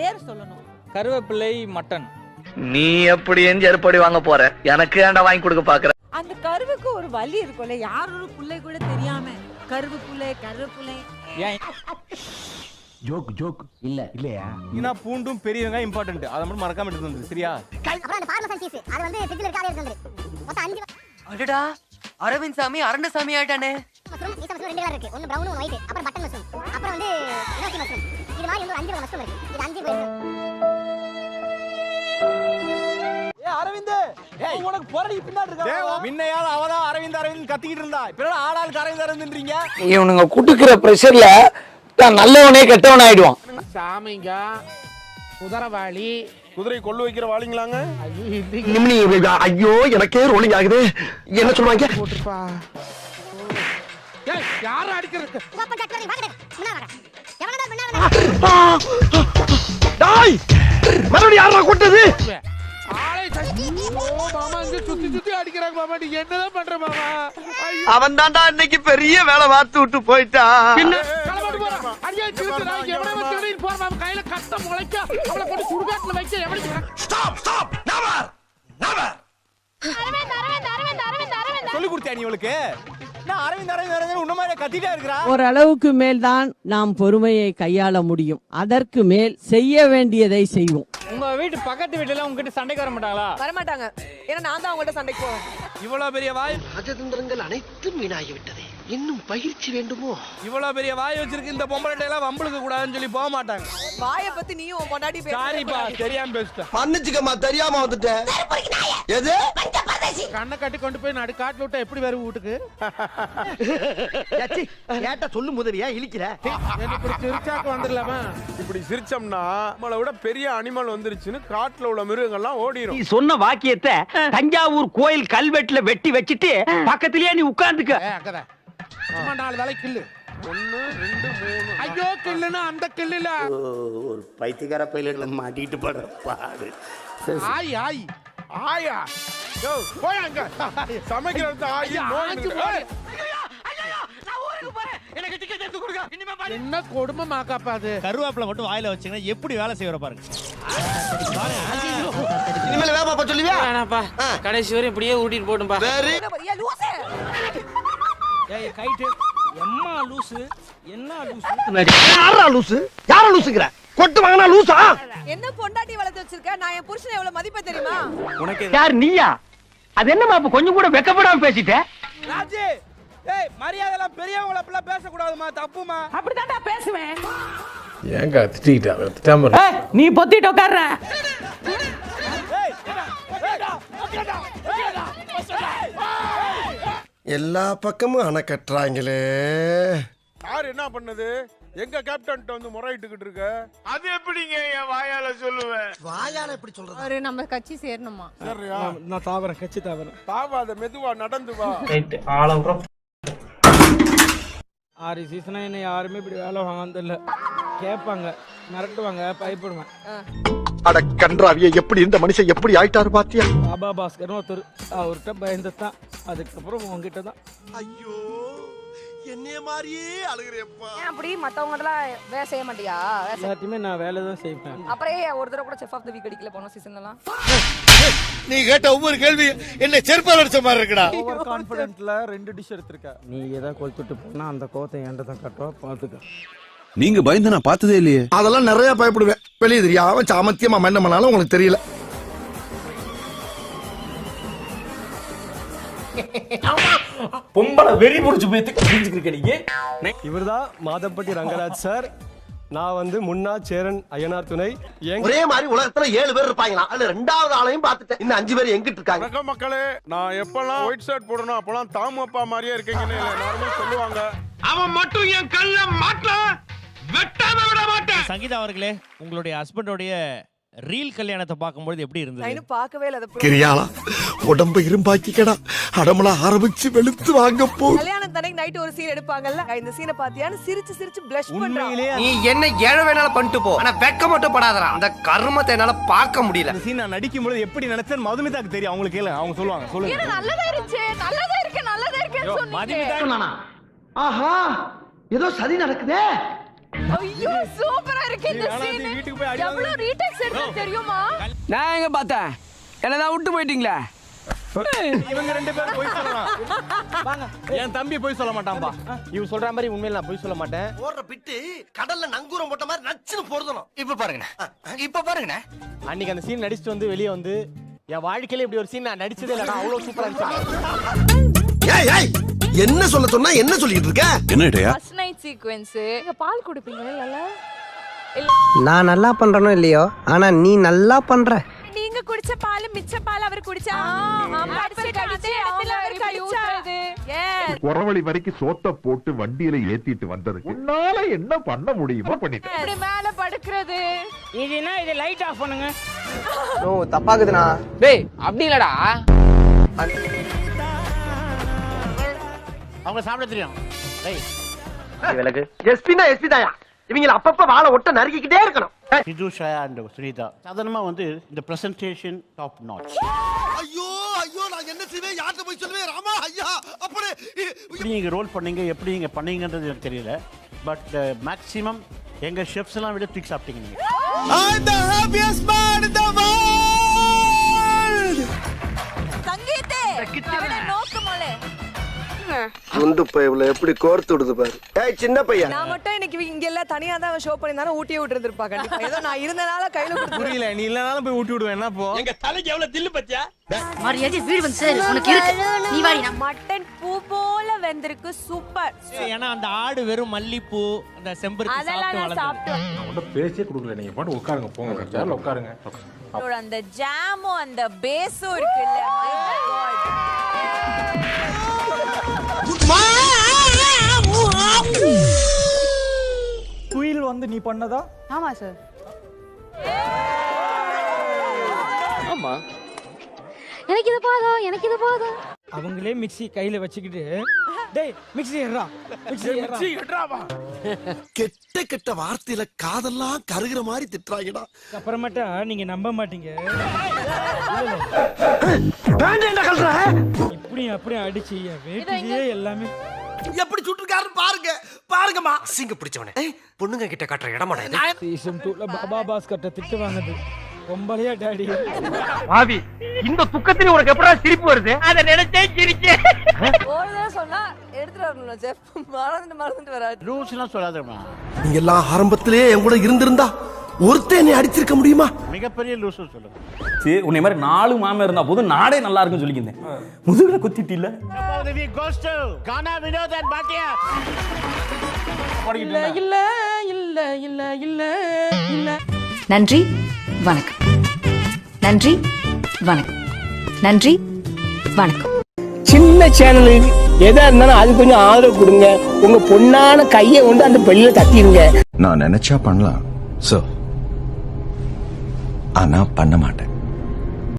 பேர் சொல்லணும். கருவேப்பிலை மட்டன். நீ எப்படி எருப்படி வாங்க போற? எனக்கு ஏன்டா வாங்கி கொடுக்க பாக்குற? அந்த கருவுக்கு ஒரு வலி இருக்கும்ல, யாரோட புள்ளை கூட தெரியாம கருவேப்பிலை ஏன் ஜோக் இல்லையா? ஏன்னா பூண்டும் பெரிய வெங்காயம் இம்பார்ட்டன்ட். அதை மட்டும் மறக்காம எடுத்து சரியா? அப்புறம் அந்த பார்மசன் சீஸ் அது வந்து ஃப்ரிட்ஜ்ல இருக்காவே இருக்கு. மொத்தம் 5 அடடா அரவிந்த் சாமி அரண்ட சாமி ஆயிட்டானே. மஷ்ரூம் மஷ்ரூம் 2 கலர் இருக்கு. ஒன்னு பிரவுன் ஒன்னு ஒயிட். அப்புறம் பட்டன் மஷ்ரூம். அப்புறம் வந்து இனோக்கி மஷ்ரூம். இது மாதிரி வந்து 5 மஷ்ரூம் இருக்கு. இது 5 போயிருக்கு. அரவிந்த் உனக்கு போறடி பின்னாடி இருக்கா? முன்னையாவது அவதான் அரவிந்த் கத்திக்கிட்டு இருந்தா. இப்ப ஆளாளுக்கு அரவிந்த்ன்றீங்க. இவனுங்க குடுக்குற பிரஷர்ல நல்லவனே கெட்டவன் ஆயிடுவான். சாமிங்க குதிரவாளி குதிரை கொள்ளு வைக்கிற வாளிங்களாங்க. ஐயோ எனக்கே ரோலிங் ஆகுது. என்ன சொல்றாங்க? போட்டுப்பா. ஏய் யார அடிக்கிறது? உங்க சக்கரை வாங்க. முன்னா வாங்க. எவனடா முன்னா டேய் மறுபடியும் யாரா கொட்டது? ஆளை சட்டி. ஓ மாமா இங்க சுத்தி அடிக்கறாங்க மாமா. நீ என்னதான் பண்ற மாமா? அவன் தான்டா இன்னைக்கு பெரிய வேலை பார்த்து விட்டு போயிட்டான். கலவடி போறா. அடியே திருத்து நான் எவன வந்து போற மாமா கையில கட்ட முளைக்க அவளை போட்டு சுடுகாட்டுல வைக்க எவடி? ஸ்டாப் நெவர் சொல்லி கொடுத்தியா நீ இவளுக்கு? நான் அரவிந்த் உன்ன மாதிரி கத்திட்டே இருக்கறா. ஓரளவுக்கு மேல் தான் நாம் பொறுமையை கையாள முடியும். அதற்கு மேல் செய்ய வேண்டியதை செய்வோம். உங்க வீட்டு பக்கத்து வீட்டுல எல்லாம் உங்ககிட்ட சண்டைக்கு வர மாட்டாங்களா? வர மாட்டாங்க. ஏன்னா நான் தான் அவங்கள்ட்ட சண்டைக்கு போவேன். இவ்வளவு பெரிய வாய், ராஜதந்திரங்கள் அனைத்தும் வீணாகி விட்டது. இன்னும் பயிற்சி வேண்டுமோ? இவ்வளவு பெரிய வாய் வச்சிருக்கு இந்த பொம்பளை எல்லாம் வம்பளுக்கு கூடாதுன்னு சொல்லி போக மாட்டாங்க. வாயை பத்தி நீயும் பொண்டாட்டி பேச. சாரிப்பா தெரியாம பேசிட்டேன். மன்னிச்சுக்கம்மா தெரியாம வந்துட்டேன். எது? கண்ணை கட்டி கொண்டு போய் நடு காட்டுல விட்டா எப்படி வரும் வீட்டுக்கு? ஏட்ட சொல்லு முதலியா இழிக்கிற. என்ன இப்படி சிரிச்சாக்க வந்துடலாமா? இப்படி சிரிச்சோம்னா நம்மளை விட பெரிய அனிமல் வந்துருச்சுன்னு காட்டுல உள்ள மிருகங்கள்லாம் ஓடிரும். நீ சொன்ன வாக்கியத்தை தஞ்சாவூர் கோயில் கல்வெட்டுல வெட்டி வச்சிட்டு பக்கத்திலேயே நீ உட்கார்ந்துக்க. அக்கத சும்மா 4 தலை கில்லு. 1 2 3. ஐயோ கில்லுனா அந்த கில்லுல ஒரு பைத்தியக்கார பையில மாட்டிட்டு படுற பாடு. ஆய் ஆய் ஆயா யோ போய் அங்க சமைக்கிறது ஆயி நோய். என்ன கொடுமை மாக்காப்பா அது. கருவேப்பிலை மட்டும் வாயில வச்சீங்கன்னா எப்படி வேலை செய்யற பாருங்க. இனிமேல் வேப்பா சொல்லுவியா? வேணாப்பா கடைசி வரை இப்படியே ஊட்டிட்டு போடும்பா. ஏய் கைட் எம்மா லூசு என்ன லூசு? யாரா லூசு? யாரா லூசுங்கற? கொட்டு வாங்குனா லூசா? என்ன பொண்டாட்டி வளர்த்து வச்சிருக்க? நான் என் புருஷனை எவ்வளவு மதிப்பேன் தெரியுமா? உனக்கு யார் நீயா? அது என்னமா அப்ப கொஞ்சம் கூட வெக்கப்படாம பேசிட்ட? ராஜி ஏய் மரியாதை எல்லாம் பெரியவங்கள அப்பலாம் பேச கூடாதுமா, தப்புமா. அப்படிதான்டா பேசுவேன். ஏங்க திட்டிட்டாம நீ பொத்திட்டு உட்கார்ற. எல்லா பக்கமும் அணை கட்டுறாங்களே. யார் என்ன பண்ணது? எங்க கேப்டன் வந்து முறையிட்டுக்கிட்டு இருக்க? அது எப்படிங்க என் வாயால சொல்லுவேன்? வாயால எப்படி சொல்றது? ஒரு நம்ம கட்சி சேரணுமா? சரியா? நான் தாவறேன் கட்சி தாவறேன். தாவாத மெதுவா நடந்து வா. ரைட் ஆளவுறம் 6 சீசனா என்ன யாருமே இப்படி வேலை வாங்கறதில்ல. கேட்பாங்க மிரட்டுவாங்க பயப்படுவேன். அட கன்றாவிய எப்படி இந்த மனுஷன் எப்படி ஆயிட்டாரு பாத்தியா? பாபா பாஸ்கர்னு ஒருத்தர் அவர்கிட்ட பயந்துதான். அதுக்கப்புறம் உங்ககிட்ட தான். ஐயோ என்னைய மாதிரியே அழுகிறேப்பா. அப்படி மத்தவங்கலாம் வேலை செய்ய மாட்டியா? எல்லாத்தையுமே நான் வேலை தான் செய்வேன். அப்புறம் ஒரு தடவை கூட செஃப் ஆஃப் தி வீக் அடிக்கல போன சீசன்லாம். நீ கேட்ட ஒவ்வொரு கேள்வி என்ன செருப்பால அடிச்ச மாதிரி இருக்குடா. ஓவர் கான்ஃபிடென்ட்ல 2 டிஷ் எடுத்துர்க்க. நீ ஏதா கொளுத்திட்டு போனா அந்த கோத்தை என்கிட்ட தான் கட்டுவா பாத்துக்க. நீங்க பயந்து நான் பார்த்ததே இல்லையே. அதெல்லாம் நிறைய பயப்படுவேன். வெளியே தெரியாம சாமத்தியமா என்ன பண்ணாலும் உங்களுக்கு தெரியல. பொம்பளை வெறி புடிச்சு போய் தெரிஞ்சுக்கிருக்க நீங்க. இவர்தான் மாதப்பட்டி ரங்கராஜ் சார். நான் வந்து முன்னா சேரன் ஐயனார் துணை. ஒரே மாதிரி உலகத்துல 7 பேர் இருப்பாங்களா? அதுல 2வது ஆளையும் பார்த்துட்டேன். இன்னும் 5 பேர் எங்கிட்டு இருக்காங்க? வணக்கம் மக்களே, நான் எப்பெல்லாம் ஒயிட் ஷர்ட் போடணும் அப்பெல்லாம் தாமு அப்பா மாதிரியே இருக்கீங்கன்னு எல்லாருமே சொல்லுவாங்க. அவன் மட்டும் என் கல்ல மாட்ட வெட்டாம விட மாட்டேன். சங்கீதா அவர்களே, உங்களுடைய ஹஸ்பண்டோடைய ரீல் கல்யாணத்தை பார்க்கும்போது எப்படி இருந்தது? நான் இன்னும் பார்க்கவே இல்ல. அது கிரியாளா உடம்ப இரும்பாக்கிக்கடா. அடமல ஆரம்பிச்சு வெளுத்து வாங்க போ. கல்யாணம் தனக்கு நைட் ஒரு சீன் எடுப்பாங்கல்ல, இந்த சீனை பாத்தியான்னு சிரிச்சு சிரிச்சு ப்ளஷ் பண்றான். நீ என்ன ஏழை வேணாலும் பண்ணிட்டு போ, ஆனா வெக்க மட்டும் படாதடா. அந்த கர்மத்தை என்னால பார்க்க முடியல. இந்த சீன் நான் நடிக்கும்போது எப்படி நினைச்சேன்னு மதுமிதாக்கு தெரியும். அவங்களுக்கு கேளு, அவங்க சொல்லுவாங்க. சொல்லுங்க. நல்லதா இருந்துச்சு, நல்லதா இருக்கு, நல்லதா இருக்குன்னு சொன்னீங்க. ஆஹா ஏதோ சதி நடக்குதே. ஐயோ சூப்பரா இருக்கு இந்த சீன். எவ்வளவு ரீடேக்ஸ் எடுத்து தெரியுமா? நான் எங்க பார்த்தேன், என்னதான் விட்டு போயிட்டீங்களா? இவங்க 2 பேரும் போய் சொல்லலாம். என் தம்பி போய் சொல்ல மாட்டான்பா. இவன் சொல்ற மாதிரி உண்மையில நான் போய் சொல்ல மாட்டேன். ஓடுற பிட்டு கடல்ல நங்கூரம் போட்ட மாதிரி நச்சுன்னு போறதணும். இப்ப பாருங்கண்ணே. அன்னைக்கு அந்த சீன் நடிச்சிட்டு வந்து வெளியே வந்து என் வாழ்க்கையில இப்படி ஒரு சீன் நான் நடிச்சதே இல்ல. நான் அவ்வளவு சூப்பரா இருந்துச்சு. என்ன சொல்ல சொன்னா என்ன சொல்லிட்டு இருக்க? என்னடையா ஃபர்ஸ்ட் நைட் சீக்வென்ஸ். நீங்க பால் குடிப்பீங்களா இல்ல? நான் நல்லா பண்றனோ இல்லையோ, ஆனா நீ நல்லா பண்ற. நீங்க குடிச்ச பால் மிச்ச பால் அவர் குடிச்சா கடிச்சு அவர் கையூத்துறது. எஸ். குறவழி வரைக்கும் சோத்த போட்டு வண்டியில ஏத்திட்டு வந்ததுக்கு உன்னால என்ன பண்ண முடியுமோ பண்ணிட்டேன். இப்படி மேல படுக்கிறது. இதுனா இது லைட் ஆஃப் பண்ணுங்க. ஓ தப்பாக்குதுனா. டேய் அப்படி இல்லடா. அவங்க சாப்பிட தெரியும். விலகு. எஸ்பினா எஸ்பி தாயா. இவங்கள அப்பப்ப வாழை ஒட்ட நறுக்கிக்கிட்டே இருக்கணும். விதுஷா அண்ட் சுனிதா சாதாரணமா வந்து இந்த பிரசன்டேஷன் டாப் நாட்ச். ஐயோ நான் என்ன செய்வேன், யார்கிட்ட போய் சொல்லுவேன் ராமா ஐயா. அப்படியே எப்படி நீங்க ரோல் பண்ணீங்க, எப்படி நீங்க பண்ணீங்கன்றது எனக்கு தெரியல. பட் மேக்ஸிமம் எங்க ஷெஃப்ஸ் எல்லாம் விட தூக்கி சாப்பிட்டீங்க நீங்க. I'm the happiest man in the world. சங்கீதே அவன நோக்குமோலே. குண்டு பையல எப்படி கோர்த்து விடுது பாரு. ஏய் சின்ன பையன். நான் மட்டும் இன்னைக்கு இங்க எல்லாம் தனியா தான் ஷோ பண்ணிருந்தானே ஊட்டியே விட்டுருந்துப்பா கண்டிப்பா. ஏதோ நான் இருந்தனால கையில கொடுத்து. புரியல, நீ இல்லனாலும் போய் ஊட்டி விடுவேன். என்ன போ எங்க தலைக்கு எவ்வளவு தில்லு பத்தியா? மரியாதை வீடு வந்து சேரு. உனக்கு இருக்கு. நீ வாடி. மட்டன் பூ போல வெந்திருக்கு. சூப்பர். ஏன்னா அந்த ஆடு வெறும் மல்லிப்பூ அந்த செம்பருத்தி அதெல்லாம் நான் சாப்பிட்டேன். அவன்கிட்ட பேச்சே கொடுக்கல. நீங்க பாட்டு உட்காருங்க, போங்க சேர்ல உட்காருங்க. அந்த ஜாமும் அந்த பேஸும் இருக்குல்ல. My God. குயில் வந்து நீ பண்ணதா? ஆமா சார். ஆமா. எனக்கு இது போதும். அவங்களே மிக்ஸி கையில வச்சுக்கிட்டு டேய் மிக்ஸி ஏறா, மிக்ஸி ஏறாவா. கெட்ட வார்த்தையில காதெல்லாம் கருகிற மாதிரி திட்டுறாங்கடா. அப்புறமேட்டா நீங்க நம்ப மாட்டீங்க. இப்படி அப்படியே அடிச்சு வேட்டியே எல்லாமே எப்படி சுட்டுருக்காருன்னு பாருங்கம்மா. சிங்க பிடிச்சவனே. பொண்ணுங்க கிட்ட காட்டுற இடமாடா இது. சீசன் 2ல பாபா பாஸ்கர்ட்ட திட்டு வாங்குது. பொம்பளையா டாடி. பாவி, இந்த துக்கத்துல உனக்கு எப்படா சிரிப்பு வருது? அத நினைச்சே சிரிச்சேன். ஓடுதா சொன்னா எடுத்துட்டு வரணும் செஃப். மறந்துட்டு வராது. ரூல்ஸ் எல்லாம் சொல்லாதம்மா. நீங்க எல்லாம் ஆரம்பத்திலே என் கூட இருந்திருந்தா ஒருத்தன் என்னை அடிச்சிருக்க முடியுமா? மிகப்பெரிய லூஸ் சொல்லுங்க. சரி, உன்னை மாதிரி 4 மாமே இருந்தா போதும், நாடே நல்லா இருக்குன்னு சொல்லிக்கிந்தேன். முதுகுல குத்திட்டு இல்ல. கானா வினோத் அண்ட் பாட்டியா. இல்ல. நன்றி வணக்கம். நன்றி வணக்கம். நன்றி வணக்கம். சின்ன சேனல் எதா இருந்தாலும் அது கொஞ்சம் ஆதரவு கொடுங்க. உங்க பொண்ணான கையை கொண்டு அந்த பெல்ல தட்டிடுங்க. நான் நினைச்சா பண்ணலாம் சார், ஆனா பண்ண மாட்டேன்.